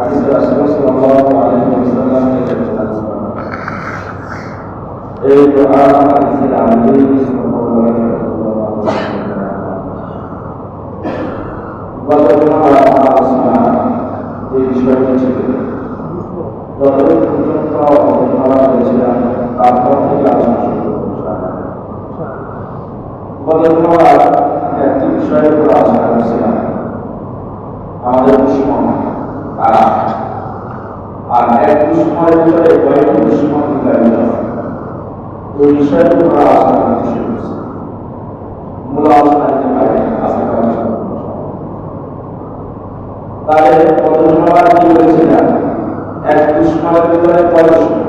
hadis Rasulullah sallallahu alaihi wasallam আমাদের দুশ্মন কারা আর এক দুশ্মনের ভিতরে কয়েকটি দুশ্মন বিতাড়িত আছে। এই বিষয়টি আমরা আলোচনা করতে শুরু করছি। মূল আলোচনা দিতে পারি আজকে তাহলে কত জনবার কি বলেছিলেন? এক দুশ্মনের ভিতরে কয় দুশ্মন?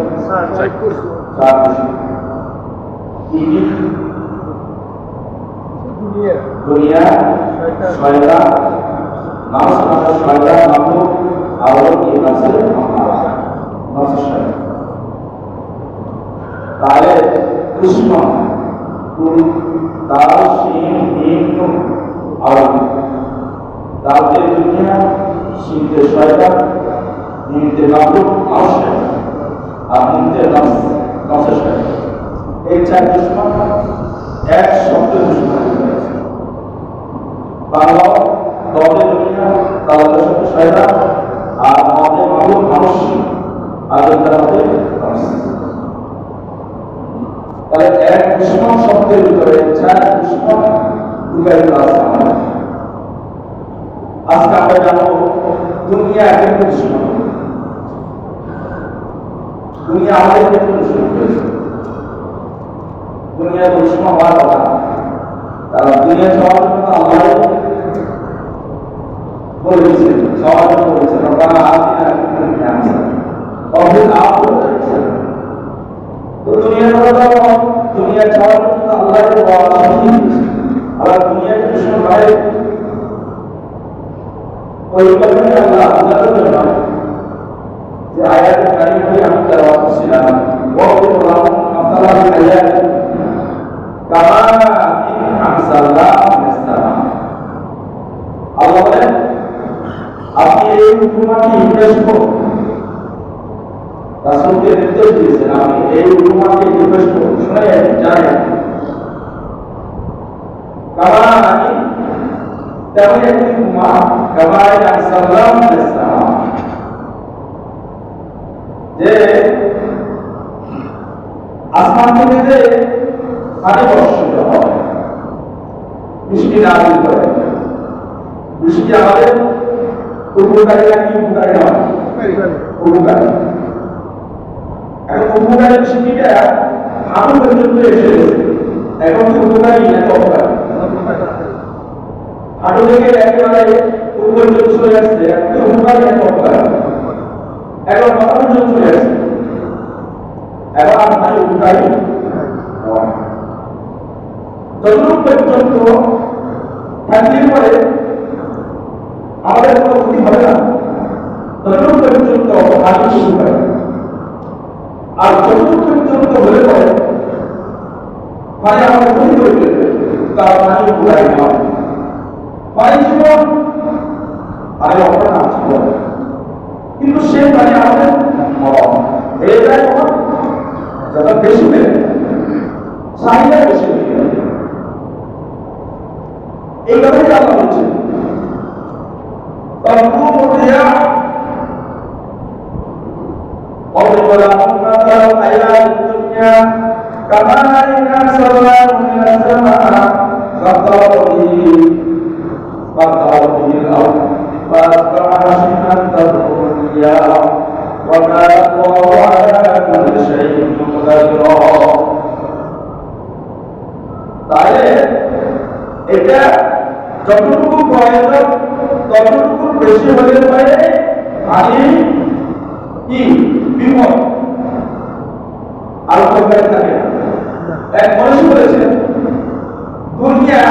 চার দুশ্মন। দুনিয়া, শয়তান, নাফস, শয়তান, মামলুক, আর কি আছে? নফস, শয়তান। তাহলে দুশ্মন তার শিন হিন নুন আর তাতে দুনিয়া, শিনতে শয়তান, হিনতে মামলুক, নফস, আর হিনতে নফস, নফস শয়তান। এই চার দুশ্মন এক শব্দ দুশ্মন হয়েছে। বাংলা দলে দুনিয়া, তাহলে শব্দ শয়তান, আর মতে মামলুক মানুষ, আর তার মতে নফস। তাহলে এক দুশ্মন শব্দের ভিতরে চার দুশ্মন লুকায়িত আছে আমাদের। আজকে আমরা জানবো দুনিয়া এক দুশ্মন। দুনিয়া আমাদের ক্ষেত্রে দুশ্মন হয়েছে। দুনিয়া দুশ্মন হওয়ার কথা, কারণ দুনিয়া সবার জন্য আল্লাহ বলেছেন, সবার জন্য বলেছেন রব্বানা আতিনা ফিদ দুনিয়া হাসানাহ ওয়া ফিল আখিরাতি হাসানাহ। তো দুনিয়া সবার জন্য আল্লাহর ওয়াদা আছে। আবার দুনিয়াকে দুশ্মন ভাই ওই কথাই আল্লাহ বুঝাতে জন্য যে আয়াতে কারিমে আমি তেলাওয়াত করছিলাম, ওয়াকফির লাহুম মাসালাল হায়াত কামা ইন আনসাল্লাহু মিনাস সামা। আল্লাহ বলেন আপনি এই উপমাটি ইনভেস্ট করুন। রাসূলকে নির্দেশ দিয়েছেন আপনি এই উপমাটি ইনভেস্ট করুন। শুনেন জানেন কামা ইন তেমন একটি উপমা কামা ইন আনসাল্লাহু মিনাস সামা, যে আসমান থেকে যে পানি বর্ষিত হয়, বৃষ্টি নাযিল করে। বৃষ্টি আমাদের উপকারী নাকি উপকারী নয়? উপকারী। এখন উপকারী বৃষ্টিটা হাঁটু পর্যন্ত এসে গেছে, এখন কি উপকারী নাকি অপকারী? হাঁটু থেকে একেবারে পর্যন্ত চলে আসছে, এখন উপকারী নাকি অপকারী? এখন মাথা পর্যন্ত চলে আসছে, এখন আপনার উপকারী যতটুকু পর্যন্ত থাকলে পরে আমাদের কোনো ক্ষতি হবে না, ততটুকু পর্যন্ত পানি শুরু করে। আর যতটুকু পর্যন্ত হলে পরে পানি আমাদের ক্ষতি করে ফেলবে, তার পানি উপকারী নয়। পানি জীবন, পানি অপরাধ জীবন, কিন্তু সেই পানি আমাদের মরণ হয়ে যায়। যত বেশি পেলে চাহিদা বেশি হয়ে যাবে। এই কথাই আল্লাহ বলছেন তাহলে এটা যতটুকু প্রয়োজন ততটুকু বেশি হলে পরে পানি কি বিপদ আর উপকারী থাকে না। এক মানুষ বলেছেন দুনিয়া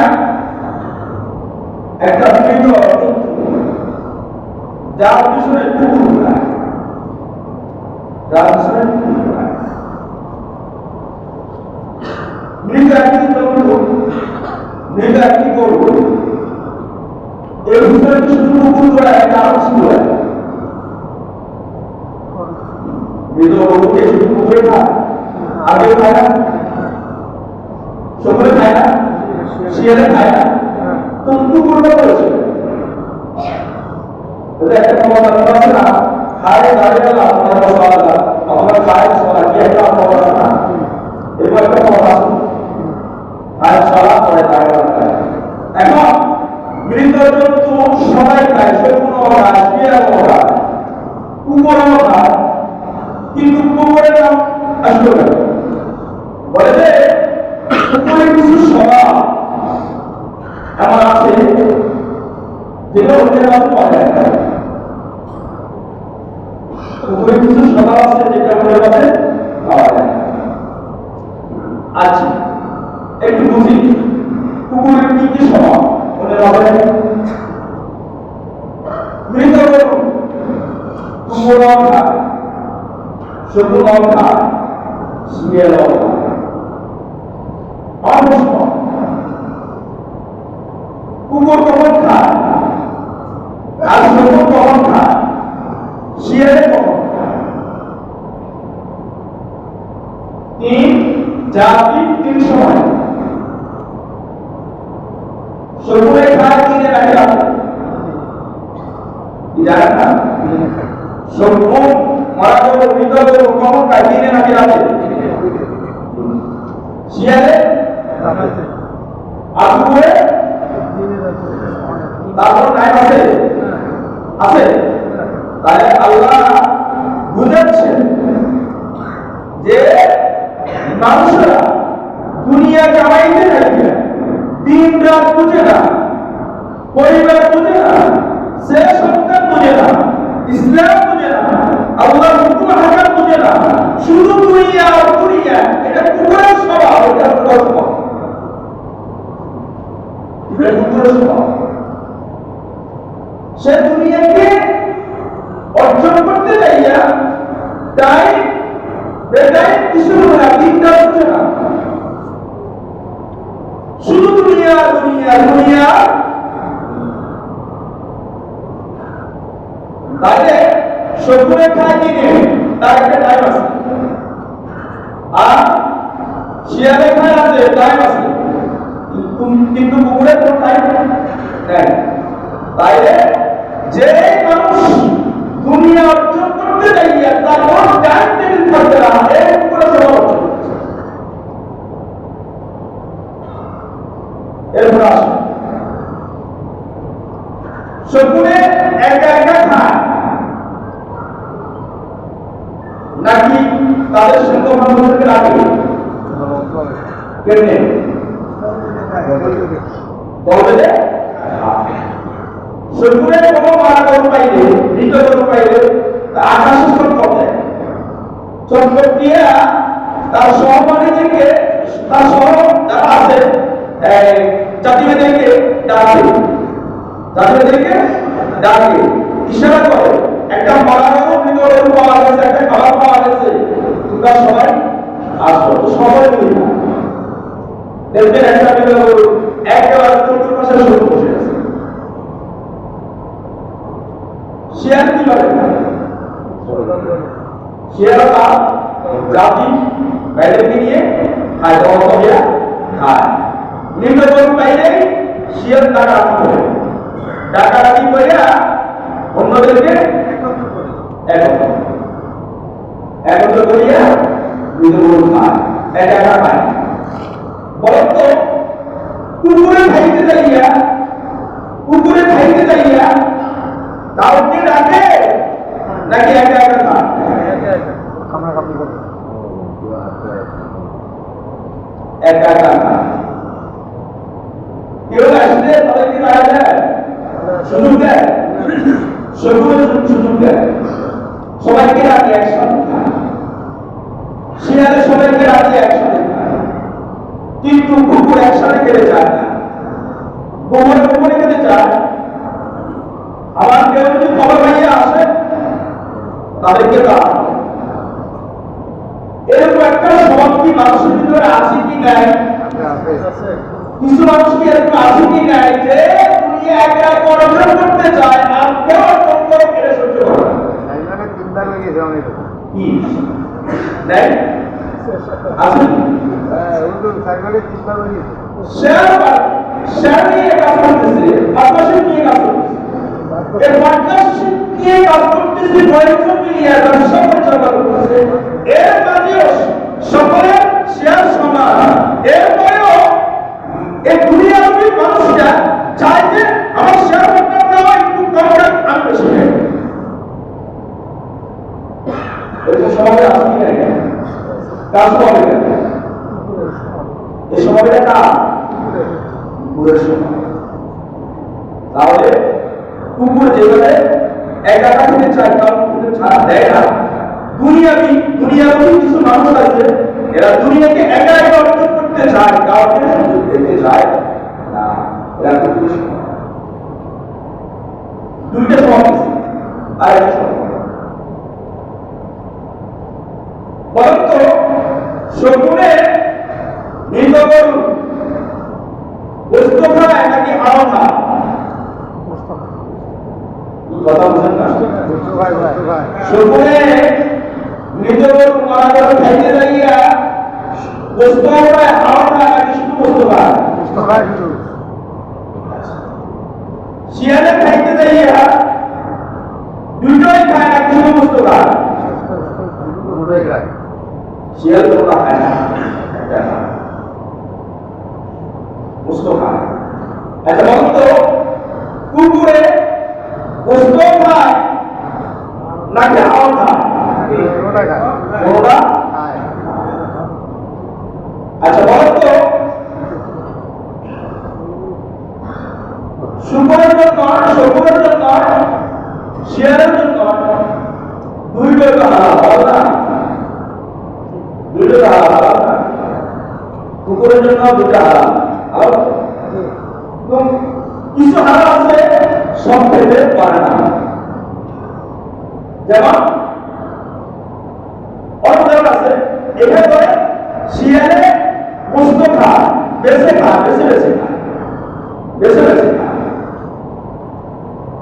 একটা মৃত যার পিছনে কুকুর ঘুরায়, যার পিছনে কুকুর ঘুরায়। মৃত একটি করবো, মৃত একটি করবো, এর ভিতরে শুধু কুকুর ঘোড়ায় একটা আরো কিছু ঘোড়ায়। মৃত কুকুরকে শুধু কুকুরে খায়, আগে খায় না, শিয়ালে খায় না, তো কুকুরটা করেছে একটা ক্ষমতা আছে না, খায় দাঁড়িয়ে গেলাম আপনার খায় সরা কি একটা ক্ষমতা আছে না, এরকম একটা ক্ষমতা আছে, খায় সরা পরে দাঁড়িয়ে খায়। এখন মৃত জন্তু সবাই খায়, শকুনও খায়, শিয়ালও খায়, কুকুরও খায়, কিন্তু কুকুরের নাম আসলো কেন? বলে যে কুকুরের কিছু স্বভাব এমন আছে যেটা অন্যের নাম পাওয়া যায়। কুকুরের কিছু স্বভাব আছে যেটা অন্যের কাছে পাওয়া যায়। আচ্ছা, একটু বুঝি কুকুরের কি কি স্বভাব অন্যের কাছে। মৃত কুকুরও খায়, শকুনও খায়, শিয়ালও খায়। কুকুর কখন খায় আর শকুন কখন খায়, শিয়ালে কখন খায়? তিন জাতি তিন সময়। শকুনে খায় দিনে নাকি রাতে? জানেন না? শকুন মারা গেল মৃত গেল কখন খায়, দিনে নাকি রাতে? শিয়ালে আর কুকুরে তারপর টাইম আছে আছে। তাহলে আল্লাহ বুঝাচ্ছেন যে মানুষরা দুনিয়া কামাইতে থাকবে, দিন রাত বুঝে না, পরিবার বুঝে না, ছেলে সন্তান বুঝে না, ইসলাম বুঝে না, আল্লাহ হুকুম হাকাম বুঝে না, শুধু দুনিয়া আর দুনিয়া। এটা কুকুরের স্বভাব, এটা কুকুরের স্বভাব, এটা কুকুরের স্বভাব। সে দুনিয়াকে অর্জন করতে যাইয়া টাইম বেটাইম কিছু না, দিনটা বুঝে না, শুধু দুনিয়া দুনিয়া দুনিয়া। তাহলে শকুনে খায় দিনে, তার একটা টাইম আছে, আর শিয়ালে খায় রাতে, টাইম আছে, কিন্তু কুকুরের কোনো টাইম নেই। তাইলে যে মানুষ দুনিয়া অর্জন করতে যাইয়া তার কোনো টাইম টেবিল থাকবে না, এই কুকুরের স্বভাব অর্জন করছে। এরপর আসে শকুনে একা একা খায় নাকি তাদের সঙ্গে মানুষকে রাখে? কেমনে বলবে যে শকুনের কোনো মারা গরু পাইলে, মৃত গরু পাইলে আকাশে চটপট দেয়, চটপট দিয়া তার সহপাঠীদেরকে, তার সহ যারা আছে জাতিভেদেরকে ডাকে, জাতিভেদেরকে ডাকে, ইশারা করে একটা মারা গরু, মৃত গরু পাওয়া গেছে, একটা খাবার পাওয়া গেছে, তোমরা সবাই আসো। সবাই মিলে দেখবেন একটা মৃত গরু একেবারে চতুর্পাশে শুরু বসে আছে। শিয়াল কি করে? শিয়াল তার জাতি বাইরেকে নিয়ে খায়, খায়। নিম্ন গরু পাইলে শিয়াল ডাকাডাকি করে, ডাকাডাকি করে অন্যদেরকে একত্র করিয়া মৃত গরু খায়, একা একা খায়। বলেন তো কুকুরে খাইতে যাইয়া, কুকুরে খাইতে যাইয়া কাউকে ডাকে নাকি একা একা খায়? একা একা খায়। কেউ আসলে তাদেরকে দেখা যায়, সুযোগ দেয়, সুযোগ দেয়, সবাইকে ডাকে একসাথে খায়। শিয়ালে সবাইকে ডাকে একসাথে খায়, কিন্তু কুকুর একসাথে খেতে চায় না। কুকুরে খেতে চায়। আবার কেউ যদি খবর পাইয়ে আসে তাদেরকে দাঁড়ানো। এরকম একটা স্বভাব কি মানুষের ভিতরে আছে কি নাই? কিছু মানুষ কি এরকম আছে কি নাই যে দুনিয়া একা অর্জন করতে চায়, আর কেউ অর্জন করে কেড়ে সহ্য করে কি নাই? আছে শেয়ার নিয়ে কাজ করতেছে, পার্টনারশিপ নিয়ে কাজ করতেছে। এই পার্টনারশিপ নিয়ে কাজ করতেছে, কয়েকজন মিলিয়ে ব্যবসা পরিচালনা করতেছে। এর মাঝেও সকলের শেয়ার সমান। এরপরেও এই দুনিয়াবী মানুষটা চায় যে আমার শেয়ার পার্টনাররাও একটু কম রাখ, আমি বেশি খাই। এরকম সমাজে আছে কি না? কাজ হবে কেন? এই সময়টা কার? কুকুরের সময়। তাহলে কুকুর যেভাবে এক একা থেকে চায়, কারণ কুকুরের ছাড় দেয় না। দুনিয়াবি কিছু মানুষ আছে, এরা দুনিয়াকে একা একা অর্জন করতে চায়, কাউকে সুযোগ দিতে চায় না। এরা কুকুরের সময়। দুইটা সময় আর একটা সময়। পরন্ত শকুনে নির্ভর বস্তু খায় নাকি হারাম খায়? কথা বুঝেন না? শকুনে নিজের মারা করে খাইতে লাগিয়া বস্তু খায় হারাম খায় নাকি শুধু বস্তু খায়? শিয়ালে খাইতে যাইয়া দুটোই খায় নাকি শুধু বস্তু খায়? শিয়াল তোমরা খায় না, বস্তু খায়। আচ্ছা বলুন তো, কুকুরে বস্তু খায় নাকি হাওয়া খায়? আচ্ছা বলুন তো, শুকুরের জন্য শিয়ালের জন্য দুইটাই হালাল, বল না? দুইটা হালাল না? কুকুরের জন্য দুইটা হালাল। কিছু হালাল আছে সব খেতে পারে না, যেমন অন্য আছে এখানে করে শিয়ালে বস্তু খায়, বেছে খায়, বেছে খায়।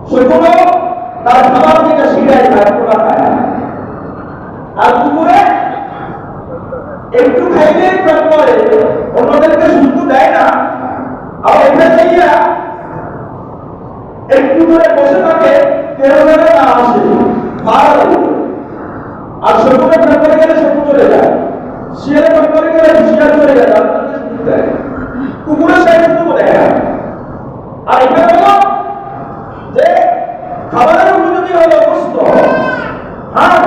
সেগুলো তার খাবার থেকে শিখায় খায়, পুরা খায় না। আর কুকুরে একটু খাইলে পেট করে, অন্যদেরকে শুধু দেয় না। আর এখানে যাইয়া একটু করে বসে থাকে, কেউ যেন না আসে, মারা যাবে। আর শকুনে পেট করে গেলে শকু চলে যায়, শিয়ালে পেট করে গেলে শিয়াল চলে যায়, আপনাদের শুধু দেয়। কুকুরের সাইড শুধু দেয় না। আর এখানে হলো যে খাবারের উপযোগী হলো গোস্ত, হ্যাঁ,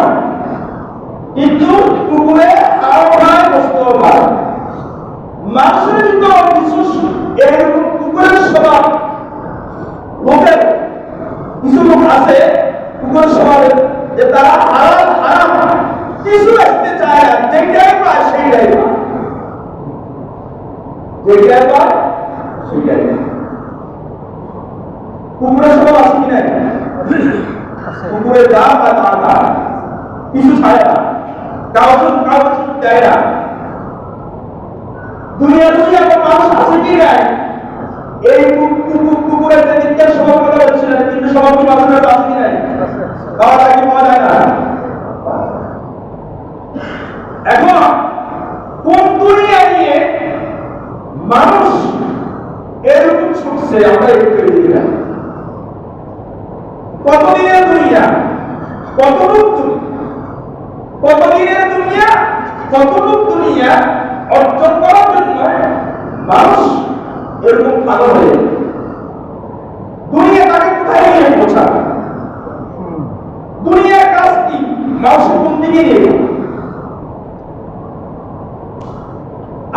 কিন্তু কুকুরে আরো খায়, গোস্ত খায়। মানুষের ভিতর কিছু এরকম কুকুরের স্বভাব লোকের, কিছু লোক আছে কুকুরের স্বভাবের, যে তারা হারাম কিছু আসতে চায় না, যেটাই পায় সেইটাই পায়, যেটাই পায় সেইটাই পায়। কুকুরের স্বভাব আছে কি নাই? কুকুরের দাম আর তার দাম কিছু ছাড়ে না, কাউকে দেয় না। দুনিয়ার এমন মানুষ আছে কি নাই? এই কুকুরের যে তিনটার স্বভাব কথা হচ্ছিলেন, তিনটে স্বভাব কি মানুষের কাছে আছে কি নাই? পাওয়া যায় কি পাওয়া যায় না? এখন কোন দুনিয়া নিয়ে মানুষ এরকম ছুটছে, আমরা একটু দেখি না। কতদিনের দুনিয়া, কতটুক দুনিয়া অর্জন করার জন্য মানুষ এরকম ভালো হয়ে দুনিয়া তাকে কোথায় নিয়ে পৌঁছাবে? দুনিয়ার কাজ কি? মানুষের কোন দিকে নিয়ে?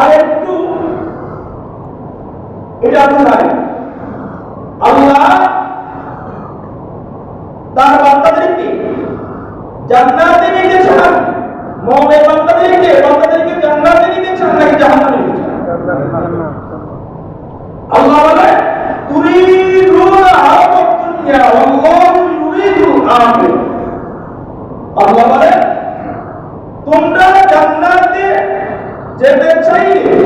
আর একটু এটা বোঝায় আল্লাহ তার বান্দাদেরকে জান্নাতে নিতে চান, মুমিন বান্দাদেরকে জান্নাতে নিতে চান নাকি জাহান্নামে নিতে চান? আল্লাহ বলে তুরিদুনা হায়াতাদ দুনিয়া ওয়াল্লাহু ইউরিদুল আখিরাহ। আল্লাহ বলে তোমরা জান্নাতে যেতে চাইলে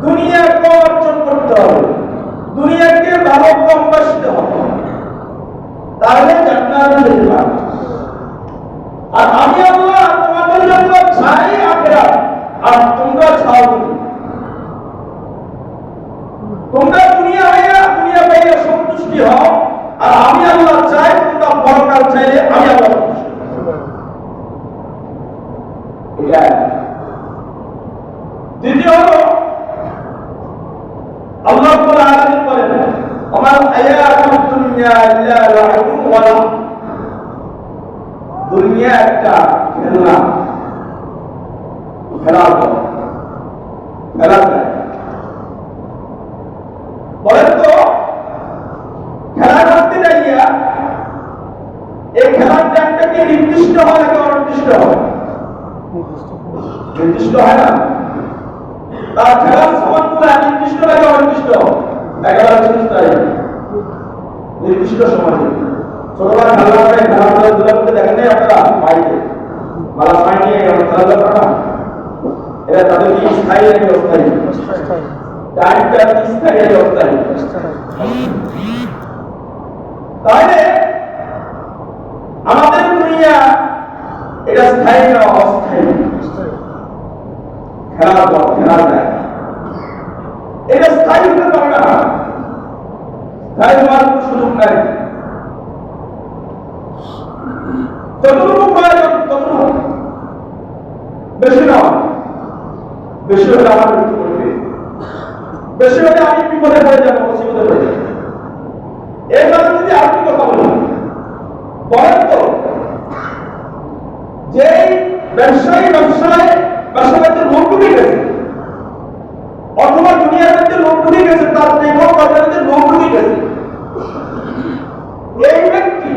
দুনিয়াকে অর্জন করতে হবে, দুনিয়াকে ভালো কমবাসতে হবে, তাহলে জান্নাতে যেতে পারবে। আর আমি আল্লাহ তোমাদের জন্য চাই আখিরাত, আর তোমরা চাও দুনিয়া। এটা দ্বিতীয় হলো আল্লাহ রাব্বুল আলামিন বলেন আমার হায়াতুদ দুনিয়া ইল্লা লাহবুন ওয়া লাহব দুনিয়া একটা খেলনা খেলার বলেন তো খেলা করতে যাইয়া এই খেলার টাইমটা কি নির্দিষ্ট হয় নাকি অনির্দিষ্ট হয়? নির্দিষ্ট হয় না। তার খেলার সময়গুলো নির্দিষ্ট নাকি অনির্দিষ্ট? একেবারে নির্দিষ্ট সময়। ছোটবেলা খেলা করে খেলাধুলা করতে দেখেন নাই আপনারা বাড়িতে মালা পাই নিয়ে খেলাধুলা করে না, এরা তাদের কি স্থায়ী নাকি অস্থায়ী? টাইমটা স্থায়ী নাকি অস্থায়ী? তাহলে আমাদের দুনিয়া এটা স্থায়ী না অস্থায়ী? খেলার পর খেলার দেয় এটা স্থায়ী হতে পারে না, স্থায়ী হওয়ার কোনো সুযোগ নাই। যতটুকু প্রয়োজন ততটুকু, বেশি নয়। বেশি হলে আমার মৃত্যু করবে, বেশি হলে আমি বিপদে পড়ে যাবো, মুসিবতে পড়ে যাবো। এর কারণে যদি আপনি কথা বলেন বলেন তো যে ব্যবসায়ী ব্যবসাতে লোক ঢুকে গেছে অথবা দুনিয়ার মধ্যে লোক ঢুকে গেছে, তার দেখো কর্মের লোক ঢুকে গেছে, এই ব্যক্তি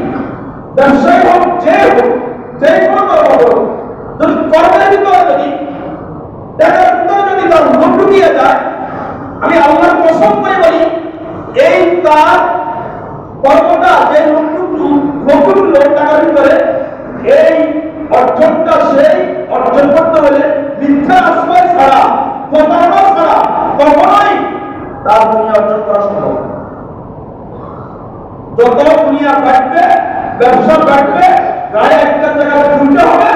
ব্যবসায়ী হোক যে কোনো কর্ম হোক, যদি কর্মের ভিতরে যদি দেখার ভিতরে যদি তার লোক ঢুকিয়ে যায়, আমি আল্লাহর কসম করে বলি এই তার কর্মটা যে লোকটুকু লোক টাকার ভিতরে এই অর্জনটা সেই অর্জন করতে হলে মিথ্যা আশ্রয় ছাড়া প্রতারণা ছাড়া কখনোই তার দুনিয়া অর্জন করা সম্ভব। যত দুনিয়া বাড়বে, ব্যবসা বাড়বে, গায়ে একটা জায়গায় দুইটা হবে,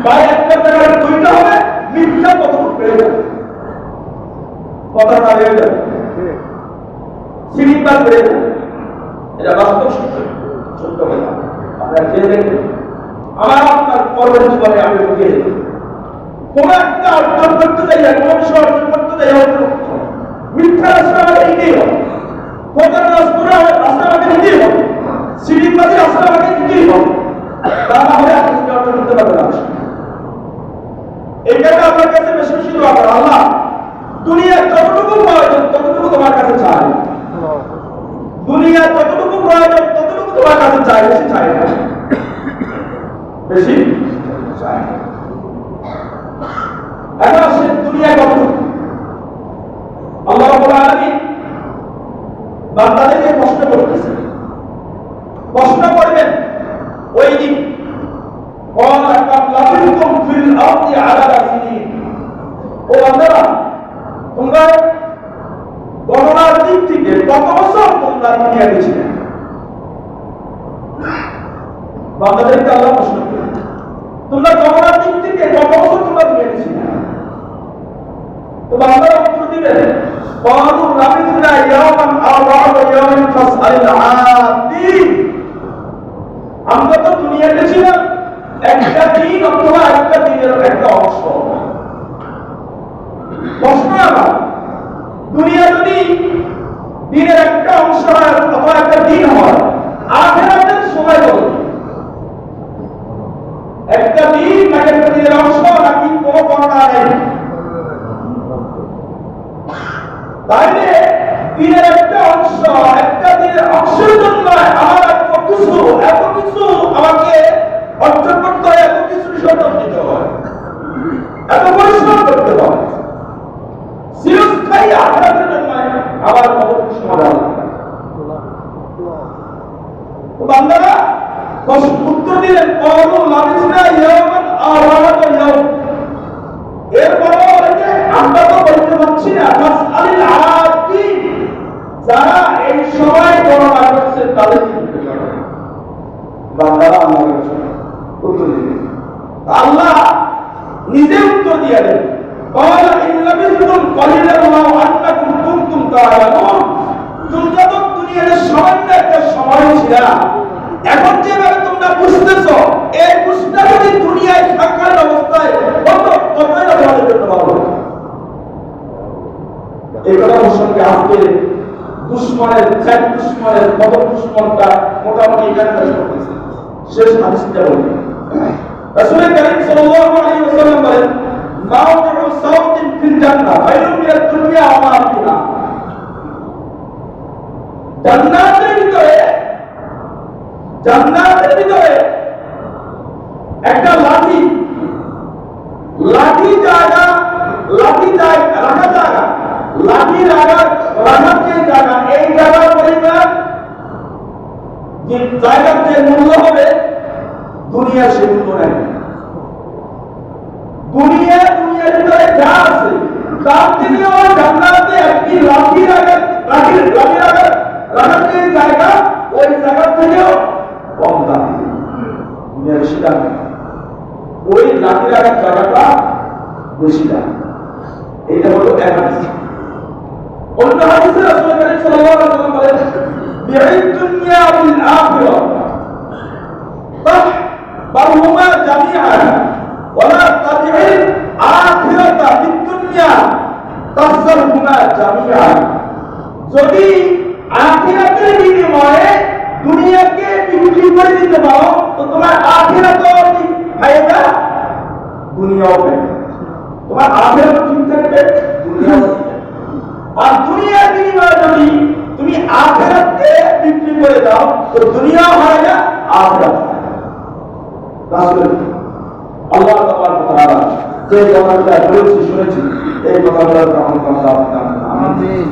গায়ে একটা জায়গায় দুইটা হবে, মিথ্যা কতটুকু বেড়ে যাবে, কথাটা বেড়ে যাবে, সিরিজটা বেড়ে যাবে। এটা বাস্তব সত্য কথা। আপনারা খেয়ে দেখবেন, আমার আপনার কর্মের জীবনে আমি বুঝিয়ে দেব, কোন একটা অর্জন করতে যাই, কোন বিষয় অর্জন করতে যাই মিথ্যা রাস্তা আমাকে নিতেই হবে, প্রতারণা রাস্তা আমাকে নিতেই হবে, সিরিজবাদী রাস্তা আমাকে নিতেই হবে, তা না হলে আপনি অর্জন করতে পারবেন না। এইটাকে আপনার কাছে বেশি বেশি দোয়া করেন, আল্লাহ দুনিয়ার যতটুকু প্রয়োজন ততটুকু তোমার কাছে চাই, দুনিয়ার যতটুকু প্রয়োজন ততটুকু তোমার কাছে চাই, বেশি চাই না, বেশি চাই। এখন আসে দুনিয়া কতটুকু? আল্লাহ রাব্বুল আলামিন বান্দাদেরকে প্রশ্ন করতেছে, প্রশ্ন করবেন ওই দিন ক্বালা কাম লাবিথতুম ফিল আরদি আদাদা সিনিন। ও বান্দারা, তোমরা গণনার দিক থেকে কত বছর তোমরা দুনিয়াতে ছিলে? বান্দাদেরকে আল্লাহ প্রশ্ন করবেন, তোমরা গণনার দিক থেকে কত বছর তোমরা দুনিয়াতে ছিলে? তো বান্দারা উত্তর দিবেন ক্বালু লাবিথনা ইয়াওমান আও বা'দা ইয়াওমিন ফাসআলিল আদিন। আমরা তো দুনিয়াতে ছিলাম একটা দিন অথবা একটা দিনের একটা অংশ। প্রশ্ন আমার, দুনিয়া যদি দিনের একটা অংশ হয় অথবা একটা দিন হয়, আখিরাতের সময় কত? একটা দিন নাকি একটা দিনের অংশ নাকি কোনো বর্ণনা নেই? তাইলে দিনের একটা অংশ, একটা দিনের অংশের জন্য আমার এত কিছু আমাকে অর্জন করতে হয়, এত কিছু সন্তান দিতে হয়, এত পরিশ্রম করতে হয়, চিরস্থায়ী আখিরাতের জন্য আবার কতটুকু সমাধান। বান্দারা উত্তর দিলেন ক্বালু লাবিথনা ইয়াওমান আও বা'দা ইয়াওম। এরপরে বলেছে আমরা তো বলতে পারছি না, ফাসআলিল আদিন, যারা এই সময় গণনা করছে তাদের কি বান্দারা আমাকে উত্তর দিলেন। আল্লাহ নিজে উত্তর দিয়ে দেন ক্বালা ইন লাবিথতুম ক্বালিলান ওয়া আন্নাকুম কুনতুম তা'লামুন। তোমরা তো দুনিয়াতে সামান্য একটা সময় ছিল, এখন যেভাবে তোমরা বুঝতেছো এই বুঝটা যদি দুনিয়ায় থাকার অবস্থায় কত থেকে আজকে দুশ্মনের চার দুশ্মনের প্রথম দুশ্মনটা মোটামুটি এখানে শেষ করতেছে। শেষ হাদিসটা বলি, রাসূল কারীম সাল্লাল্লাহু আলাইহি ওয়াসাল্লাম বলেন, মাওদিউ সাওতিন ফিল জান্নাহ খায়রুম মিনাদ দুনিয়া ওয়া মা ফিহা। জান্নাতের ভিতরে একটা লাঠি জায়গা রাখা জায়গা, লাঠি রাখার যে জায়গা, এই জায়গার পরিমাণ যে জায়গার যে মূল্য হবে দুনিয়ার সে মূল্য নেই। দুনিয়ার ভিতরে যা আছে তার থেকেও জান্নাতে একটি লাঠি রাখার যে জায়গা, ওই জায়গার থেকেও কম দামি, দুনিয়ার বেশি দামি। ওই লাঠি রাখার জায়গাটা বেশি দামি। এটা হলো এক হাদিস। অন্য হাদিসে রাসূল কারীম সাল্লাল্লাহু আলাইহি ওয়াসাল্লাম বলেন, বি'আদ দুনিয়া বিল আখিরাহ তাহবাহুমা জামিআন ওয়া লা তাবি'ল আখিরাতা বিদ দুনিয়া তাহসারহুমা জামিআন। যদি আখিরাতের বিনিময়ে দুনিয়াকে বিক্রি করে দিতে পারো তো তোমার আখিরাতও ঠিক ফায়দা, দুনিয়াও ফায়দা। তোমার আখিরাত ঠিক থাকবে, দুনিয়াও ঠিক থাকবে। আর দুনিয়ার বিনিময়ে যদি তুমি আখিরাতকে বিক্রি করে দাও তো দুনিয়াও হারাবে, আখিরাত হারাবে। রাসূল আল্লাহ তাবারক ওয়া তাআলা যে কথাগুলো বলেছি শুনেছি, এই কথাগুলো গ্রহণ করতে হবে। আমিন।